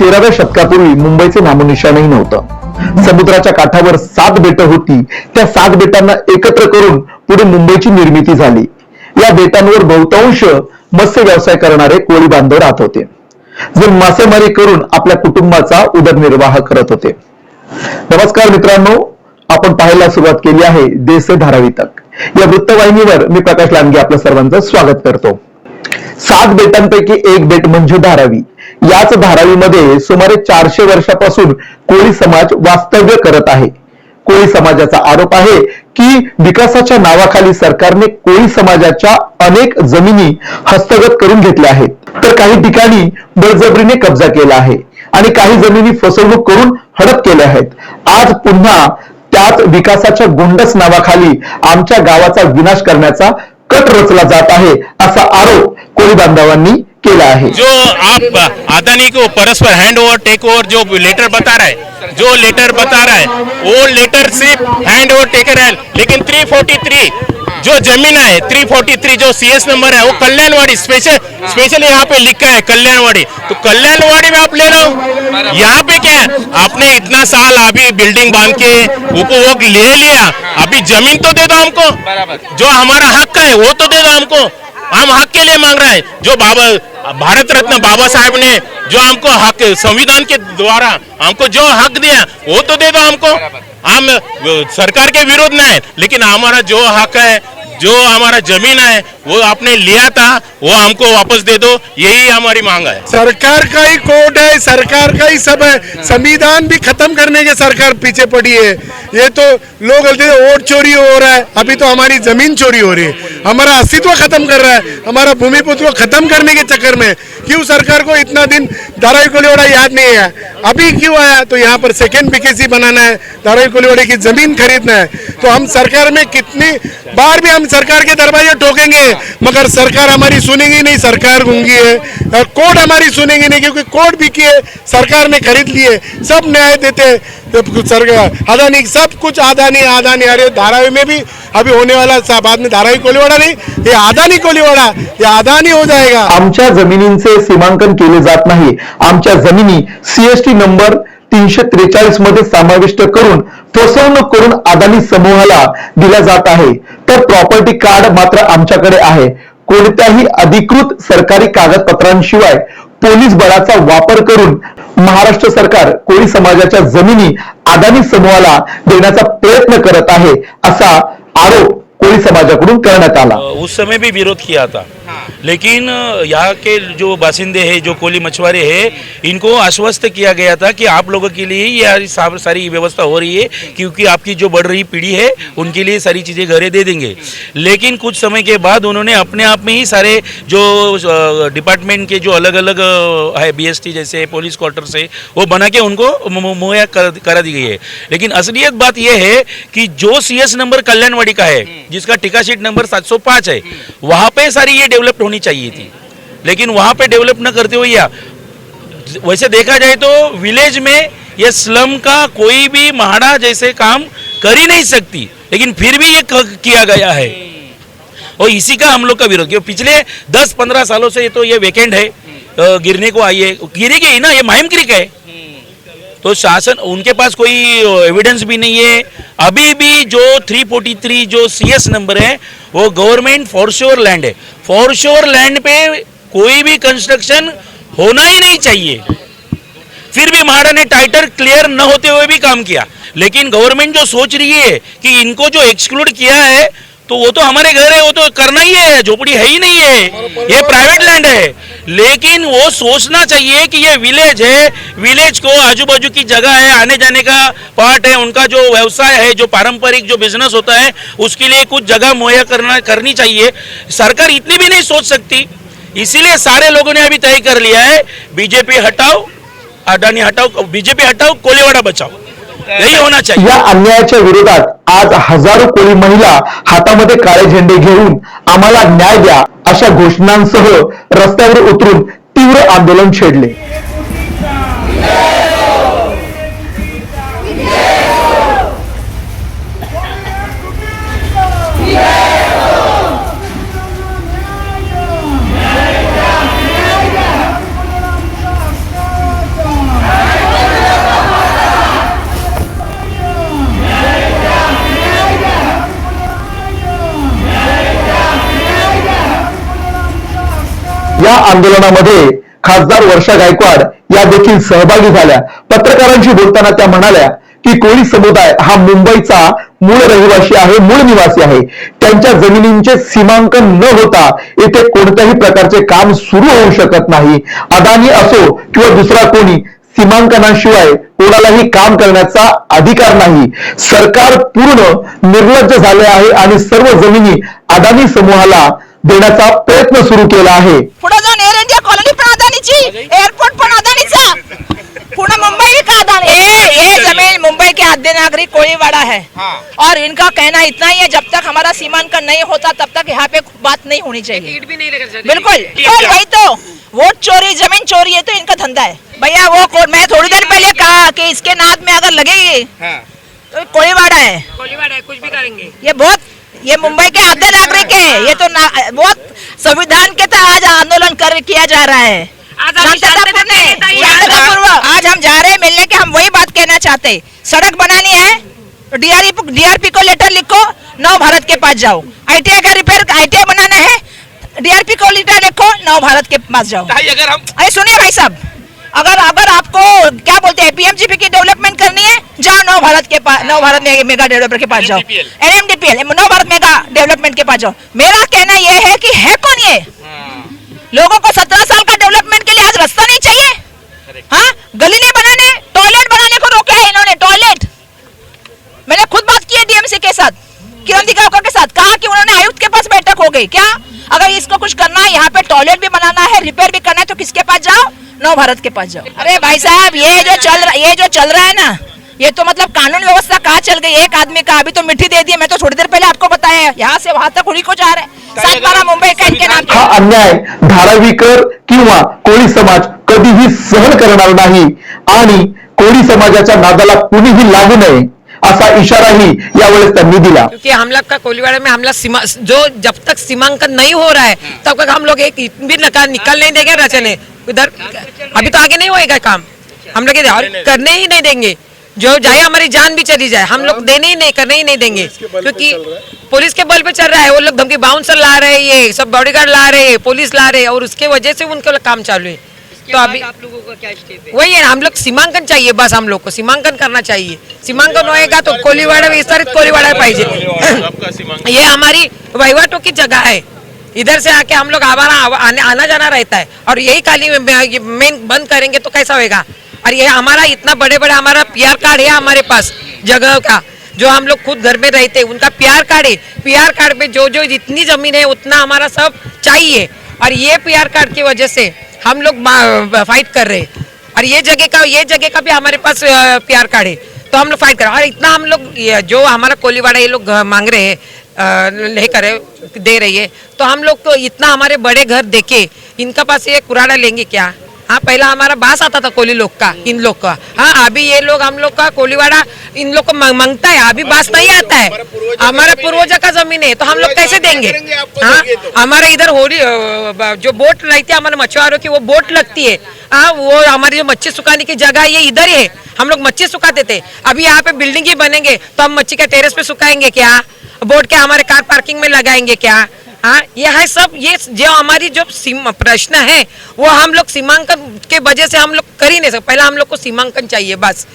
13व्या शतकापूर्वी मुंबईचे नामोनिशाणही नव्हतं। समुद्राच्या काठावर 7 बेटं होती। त्या 7 बेटांना एकत्र करून पुढे मुंबईची निर्मिती झाली। या बेटांवर बहुतांश मत्स्य व्यवसाय करणारे कोळी बांधव राहत होते, जे मासेमारी करून आपल्या कुटुंबाचा उदरनिर्वाह करत होते। नमस्कार मित्रांनो, आपण पाहायला सुरुवात केली आहे देश से धारावी तक या वृत्तवाहिनीवर। मी प्रकाश लांडगे आपलं सर्वांचं स्वागत करतो। 7 बेटांपैकी एक बेट म्हणजे धारावी। याच धारावीमध्ये सुमारे 400 वर्षापासून कोळी समाज वास्तव्य करत आहे। कोळी समाजाचा आरोप आहे की विकासाच्या नावाखाली सरकारने कोळी समाजाच्या अनेक जमिनी हस्तगत करून घेतल्या आहेत, तर काही ठिकाणी बळजबरीने कब्जा केला आहे आणि काही जमिनी फसवणूक करून हडप केल्या आहेत। आज पुन्हा त्याच विकासाच्या गोंडस नावाखाली आमच्या गावाचा विनाश करण्याचा कट रचला जात आहे, असा आरोप कोळी बांधवांनी केला आहे। जो आप अदानी को परस्पर हैंड ओवर टेक ओवर जो लेटर बता रहा है, वो लेटर सिर्फ हैंड ओवर टेकर है, लेकिन 343 जो जमीन है 343 जो सीएस नंबर है वो कल्याणवाड़ी स्पेशल यहाँ पे लिखा है कल्याणवाड़ी। तो कल्याणवाड़ी में आप ले रहे हो, यहाँ पे क्या है, आपने इतना साल अभी बिल्डिंग बांध के उपभोग ले लिया, अभी जमीन तो दे दो हमको, जो हमारा हक है वो तो दे दो हमको। हम हक के लिए मांग रहे हैं, जो भारत रत्न बाबा साहब ने जो हमको हक संविधान के द्वारा हमको जो हक दिया वो तो दे दो हमको। हम सरकार के विरोध में है, लेकिन हमारा जो हक है, जो हमारा जमीन है वो आपने लिया था वो हमको वापस दे दो, यही हमारी मांग है। सरकार का ही कोर्ट है, सरकार का ही सब है, संविधान भी खत्म करने के सरकार पीछे पड़ी है। ये तो लोग बोलते हैं वोट चोरी हो रहा है, अभी तो हमारी जमीन चोरी हो रही है, हमारा अस्तित्व खत्म कर रहा है, हमारा भूमिपुत्र खत्म करने के चक्कर में। क्यों सरकार को इतना दिन धारावी कोलीवाड़ा याद नहीं है, अभी क्यों आया? तो यहाँ पर सेकेंड बीकेसी बनाना है, धारावी कोलीवाड़ा की जमीन खरीदना है। तो हम सरकार में कितनी बार भी हम सरकार के दरवाजे ठोकेंगे, मगर सरकार हमारी सुनेगी नहीं, सरकार गूंगी है। कोर्ट हमारी सुनेगी नहीं, क्योंकि कोर्ट भी किए, सरकार ने खरीद लिए, सब न्याय देते सरकार, अदानी सब कुछ अदानी। अरे धारावी में भी अभी होने वाला बाद में धारावी कोलीवाड़ा नहीं, ये अदानी कोलीवाड़ा, ये अदानी हो जाएगा। आमच्या जमिनींचे सीमांकन केले जात नाही। आमच्या जमिनी सीएसटी नंबर 343 मध्ये समाविष्ट करून फसवणूक करून अदानी समूहाला दिला जात आहे, तर प्रॉपर्टी कार्ड मात्र आमच्याकडे आहे। कोणत्याही अधिकृत सरकारी कागदपत्रांशिवाय पोलीस बळाचा वापर करून महाराष्ट्र सरकार कोळी समाजाच्या जमिनी अदानी समूहाला देण्याचा प्रयत्न करत आहे, असा आरोप कोळी समाजाकडून करण्यात आला। उस समय भी विरोध किया था, लेकिन यहाँ के जो बासिंदे हैं, जो कोली मछुआरे हैं, इनको आश्वस्त किया गया था कि आप लोगों के लिए ये सारी व्यवस्था हो रही है, क्योंकि आपकी जो बढ़ रही पीढ़ी है उनके लिए सारी चीज़ें घरें दे देंगे। लेकिन कुछ समय के बाद उन्होंने अपने आप में ही सारे जो डिपार्टमेंट के जो अलग अलग है बीएसटी जैसे पुलिस क्वार्टर्स है वो बना के उनको मुहैया करा दी गई है। लेकिन असलियत बात यह है कि जो सीएस नंबर कल्याणवाड़ी का है, जिसका टिका शीट नंबर 705 है, वहाँ पे सारी ये डेवलप होनी चाहिए थी, लेकिन वहाँ पे डेवलप न करते हुए या वैसे देखा जाए तो विलेज में ये स्लम का कोई भी महाड़ा जैसे काम कर ही नहीं सकती, लेकिन फिर भी ये किया गया है और इसी का हम लोग का विरोध। पिछले 10-15 सालों से ये तो ये वेकेंट है, गिरने को आई है, गिरेगी ही ना, ये माहिम क्रिक है। तो शासन उनके पास कोई एविडेंस भी नहीं है। अभी भी जो 343 जो सीएस नंबर है वो गवर्नमेंट फॉरश्योर लैंड है, फॉरश्योर लैंड पे कोई भी कंस्ट्रक्शन होना ही नहीं चाहिए। फिर भी महाड़ा ने टाइटल क्लियर न होते हुए भी काम किया, लेकिन गवर्नमेंट जो सोच रही है कि इनको जो एक्सक्लूड किया है तो वो तो हमारे घर है, वो तो करना ही है, झोपड़ी है ही नहीं है, ये प्राइवेट लैंड है। लेकिन वो सोचना चाहिए कि ये विलेज है, विलेज को आजू बाजू की जगह है, आने जाने का पार्ट है, उनका जो व्यवसाय है, जो पारंपरिक जो बिजनेस होता है, उसके लिए कुछ जगह मुहैया करनी चाहिए। सरकार इतनी भी नहीं सोच सकती, इसीलिए सारे लोगों ने अभी तय कर लिया है, बीजेपी हटाओ, अदानी हटाओ, बीजेपी हटाओ, कोलीवाड़ा बचाओ, यही होना चाहिए। या अन्यायाच्या विरोधात आज हजारो कोळी महिला हातामध्ये काळे झेंडे घेऊन आम्हाला न्याय द्या अशा घोषणांसह रस्त्यावर उतरून तीव्र आंदोलन छेडले। या आंदोलनामध्ये खासदार वर्षा गायकवाड या देखील सहभागी झाल्या. पत्रकारांशी बोलताना त्या म्हणाल्या की कोळी समुदाय हा मुंबईचा मूळ रहिवासी आहे, मूळ निवासी आहे. त्यांच्या जमिनींचे सीमांकन न होता येथे कोणत्याही प्रकारचे काम सुरू होऊ शकत नाही. अदानी असो किंवा दुसरा कोणी, सीमांकनाशिवाय कोणालाही काम करण्याचा अधिकार नाही. सरकार पूर्ण निर्लज्ज झाले आहे आणि सर्व जमिनी अदानी समूहाला देण्याचा प्रयत्न सुरू केला आहे. पुढे जाऊन एअर इंडिया कॉलनी पण अदानीची, एअरपोर्ट पण अदानीचा, पुणे मुंबई का अदानी. ये जमीन मुंबई के आद्य नागरिक कोळीवाड़ा है और इनका कहना इतना ही है, जब तक हमारा सीमांकन नहीं होता तब तक यहाँ पे बात नहीं होनी चाहिए. बिल्कुल वही तो वोट चोरी, जमीन चोरी, ये तो इनका धंधा है भैया. वो मैं थोड़ी देर पहले कहा कि इसके नाद में अगर लगेगी तो कोळीवाड़ा है, कुछ भी करेंगे. ये मुंबई के आद्य नागरिक है. ये तो बहुत संविधान के तहत आज आंदोलन किया जा रहा है. आज हम जा रहे हैं मिलने के. हम वही बात कहना चाहते हैं, सड़क बनानी है डीआरपी को लेटर लिखो, नव भारत के पास जाओ. आईटीआई का रिपेयर, आईटीआई बनाना है डीआरपी को लेटर लिखो, नव भारत के पास जाओ. अगर हम अरे सुनिए भाई साहब, अगर आपको क्या बोलते हैं पीएमजीपी की डेवलपमेंट करनी है, जाओ नव भारत के पास, नव भारत मेगा डेवलपर के पास जाओ, एनएमडीपीएल नव भारत मेगा डेवलपमेंट के पास जाओ. मेरा कहना यह है कि है कौन ये? लोगों को 17 साल का डेवलपमेंट के लिए आज रास्ता नहीं चाहिए? हाँ, गली नहीं बनाने, टॉयलेट बनाने को रोका है इन्होंने. टॉयलेट मैंने खुद बात की है डीएमसी के साथ, किरण दिगावकर के साथ, कहा कि उन्होंने आयुक्त के पास बैठक हो गई. क्या अगर इसको कुछ करना है, यहाँ पे टॉयलेट भी बनाना है, रिपेयर भी करना है, तो किसके पास जाओ? नव भारत के पास जाओ. अरे भाई साहब, ये जो चल रहा है ना, ये तो मतलब कानून व्यवस्था कहाँ चल गई. एक आदमी का अभी तो मिट्टी दे दी. मैं तो थोड़ी देर पहले आपको बताया, यहाँ से वहां तक उड़ी को जा रहा है. 7-12 मुंबई का इनके नाम. हा अन्याय धारावीकर किंवा कोळी समाज कधीही सहन करणार नाही आणि कोळी समाजाच्या नादाला कुणीही लागू नये असा इशाराही यावेळेस त्यांनी दिला. क्योंकि हम लोग का कोलीवाड़ा में हमला जो जब तक सीमांकन नहीं हो रहा है तब तक हम लोग एक भी निकल नहीं देंगे रचने उधर. अभी तो आगे नहीं होएगा काम, हम लोग करने ही नहीं देंगे. जो जाए हमारी जान भी चली जाए, हम लोग देने ही नहीं, करने ही नहीं देंगे. क्योंकि पुलिस के बल पे चल रहा है. वो लोग धमकी बाउंसर ला रहे हैं, ये सब बॉडीगार्ड ला रहे हैं, पुलिस ला रहे हैं, और उसके वजह से उनका काम चालू है. तो अभी आप लोगों का क्या स्टेप है? वही है, हम लोग सीमांकन चाहिए. बस हम लोग को सीमांकन करना चाहिए. सीमांकन होएगा तो कोलीवाड़ा विस्तारित कोलीवाड़ा पाहिजे. ये हमारी वहीवाटों की जगह है. इधर से आके हम लोग आना जाना रहता है, और यही खाली मेन बंद करेंगे तो कैसा होएगा. और ये हमारा इतना बड़े हमारा पीआर कार्ड है हमारे पास जगह का, जो हम लोग खुद घर में रहते हैं उनका पीआर कार्ड है. पीआर कार्ड पे जो जितनी जमीन है उतना हमारा सब चाहिए. और ये पीआर कार्ड की वजह से हम लोग फाइट कर रहे हैं. और ये जगह का भी हमारे पास पीआर कार्ड है, तो हम लोग फाइट कर रहे हैं. और इतना हम लोग जो हमारा कोलीवाड़ा ये लोग मांग रहे हैं, लेकर दे रही है, तो हम लोग तो इतना हमारे बड़े घर देके इनका पास ये कुराड़ा लेंगे क्या. हाँ, पहला हमारा बास आता था कोली लोग का, इन लोग का. हाँ, अभी ये लोग हम लोग का कोलीवाड़ा इन लोग को मांगता है. अभी बास नहीं आता है. हमारा पूर्वज का जमीन है, तो हम लोग कैसे देंगे. हाँ, हमारे इधर होली जो बोट रहती है हमारे मछुआरों की, वो बोट लगती है. हाँ, वो हमारी जो मच्छी सुखाने की जगह ये इधर ही है. हम लोग मच्छी सुखाते थे. अभी यहाँ पे बिल्डिंग ही बनेंगे तो हम मच्छी का टेरेस पे सुखाएंगे क्या. बोट के हमारे कार पार्किंग में लगाएंगे क्या. हाँ, ये है सब. ये जो हमारी जो प्रश्न है वो हम लोग सीमांकन के वजह से हम लोग कर ही नहीं सकते. पहला हम लोग को सीमांकन चाहिए बस.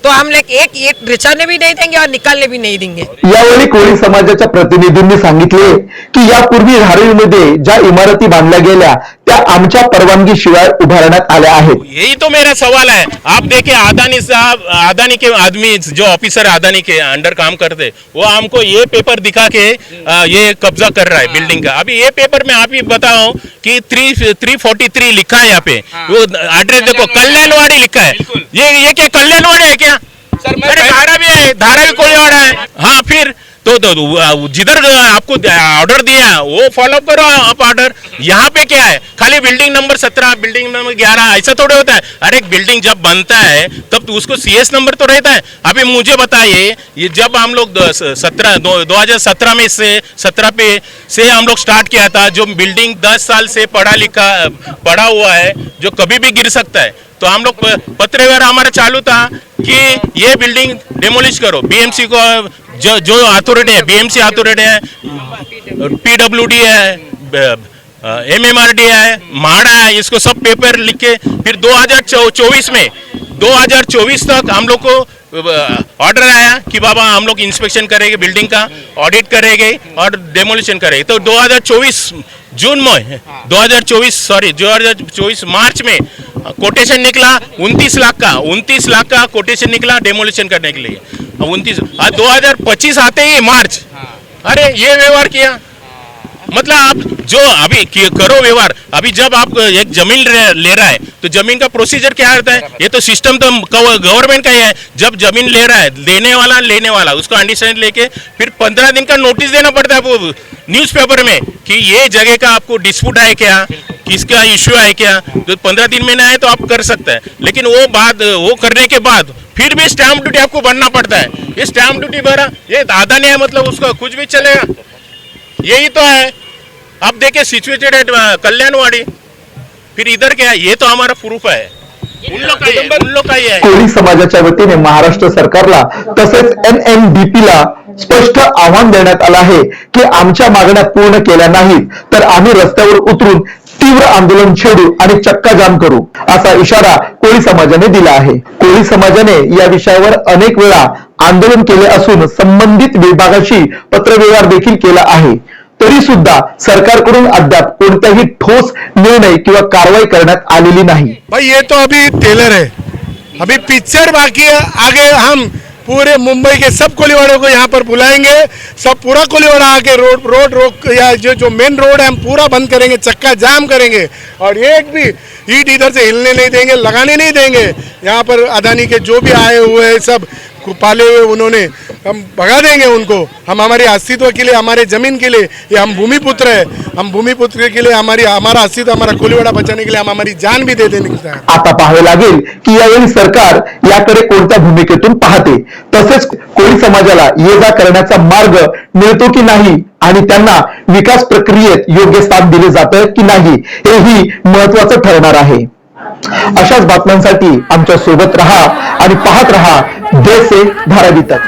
तो हम लोग एक रिचाने भी नहीं देंगे और निकालने भी नहीं देंगे. यावेळी कोळी समाजाच्या प्रतिनिधींनी सांगितले की यापूर्वी धारावीमध्ये ज्या इमारती बांधल्या गेल्या त्या आमच्या परवानगीशिवाय उभारण्यात आल्या आहेत. यही तो मेरा सवाल है. आप देखिए अदानी साहब, अदानी के आदमी जो ऑफिसर अदानी के अंडर काम करते, वो हमको ये पेपर दिखा के ये कब्जा कर रहा है बिल्डिंग का. अभी ये पेपर में आप ही बताओ कि 343 लिखा है यहाँ पे. वो एड्रेस देखो, कल्याणवाड़ी लिखा है. ये क्या कल्याणवाड़ी है क्या? अरे धारावी कोळीवाड़ा है. हाँ, फिर तो जिधर आपको ऑर्डर दिया वो फॉलो करो आप ऑर्डर. यहाँ पे क्या है, खाली बिल्डिंग नंबर 17, बिल्डिंग नंबर 11, ऐसा थोड़े होता है. अरे बिल्डिंग जब बनता है तब तो उसको सीएस नंबर तो रहता है. अभी मुझे बताइए, ये जब हम लोग 2017 में से हम लोग स्टार्ट किया था, जो बिल्डिंग 10 साल से पड़ा हुआ है, जो कभी भी गिर सकता है, तो हम लोग पत्र वगैरह हमारा चालू था कि ये बिल्डिंग डेमोलिश करो. बीएमसी को जो अथॉरिटी है, बीएमसी अथॉरिटी है, पीडब्ल्यूडी है, MMRD है, माड़ा है, इसको सब पेपर लिख के फिर 2024 में 2024 तक हम लोग को ऑर्डर आया कि बाबा हम लोग इंस्पेक्शन करेंगे, बिल्डिंग का ऑडिट करेंगे और डेमोलिशन करेंगे। तो 2024 जून में 2024 मार्च में कोटेशन निकला 29 लाख का कोटेशन निकला डेमोलिशन करने के लिए। 2025 आते ही मार्च, अरे ये व्यवहार किया। मतलब आप जो अभी करो व्यवहार, अभी जब आप एक जमीन ले रहा है तो जमीन का प्रोसीजर क्या रहता है, ये तो सिस्टम तो गवर्नमेंट का ही है। जब जमीन ले रहा है, लेने वाला उसको अंडरस्टैंड लेके फिर 15 दिन का नोटिस देना पड़ता है वो न्यूज़पेपर में कि ये जगह का आपको डिस्प्यूट है क्या, किसका इश्यू है क्या, तो 15 दिन में ना है तो आप कर सकते हैं। लेकिन वो करने के बाद फिर भी स्टैम्प ड्यूटी आपको भरना पड़ता है। ये स्टैम्प ड्यूटी भरा, ये दादा ने है, मतलब उसका कुछ भी चलेगा। यही तो है। आप देखिए सिचुएटेड है कल्याणवाड़ी, फिर इधर क्या है, ये तो हमारा प्रूफ है, उन लोग का ही है। कोळी समाजाच्या वतीने महाराष्ट्र सरकारला तसेच NMDP ला स्पष्ट आव्हान देण्यात आलं आहे की आमच्या मागण्या पूर्ण केल्या नाहीत तर आम्ही रस्त्यावर उतरून तीव्र आंदोलन छेडू आणि चक्का जाम करू, असा इशारा कोळी समाजाने दिला आहे। कोळी समाजाने या विषयावर अनेक वेळा आंदोलन केले असून संबंधित विभागाशी पत्रव्यवहार देखील केला आहे, तरी सुद्धा सरकारकडून अद्याप कोणताही ठोस निर्णय किंवा कारवाई करण्यात आलेली नाही। भाई ये तो अभी टेलर है, अभी पिक्चर बाकी है। आगे हम पूरे मुंबई के सब कोलीवाड़ों को यहाँ पर बुलाएंगे, सब पूरा कोलीवाड़ा आके रोड या जो मेन रोड है हम पूरा बंद करेंगे, चक्का जाम करेंगे और एक भी ईंट इधर से हिलने नहीं देंगे, लगाने नहीं देंगे। यहाँ पर अदानी के जो भी आए हुए हैं सब पाले हुए उन्होंने, हम भगा देंगे उनको। हम हमारे अस्तित्व के लिए, हमारे जमीन के लिए, ये हम भूमिपुत्र है, हम भूमिपुत्र के लिए हमारा अस्तित्व, हमारा कोलीवाड़ा बचाने के लिए हम हमारी जान भी दे देने की। आता पाहावे लागेल की यावेळी सरकार याकडे कोणत्या भूमिकेतून पाहते, तसेच कोळी समाजाला ये जा करण्याचा मार्ग मिळतो की नाही आणि त्यांना विकास प्रक्रियेत योग्य स्थान दिले जातं की नाही, हेही महत्त्वाचं ठरणार आहे। अशाच बातम्यांसाठी आमच्या सोबत रहा आणि पाहत रहा देश से धारावी तक।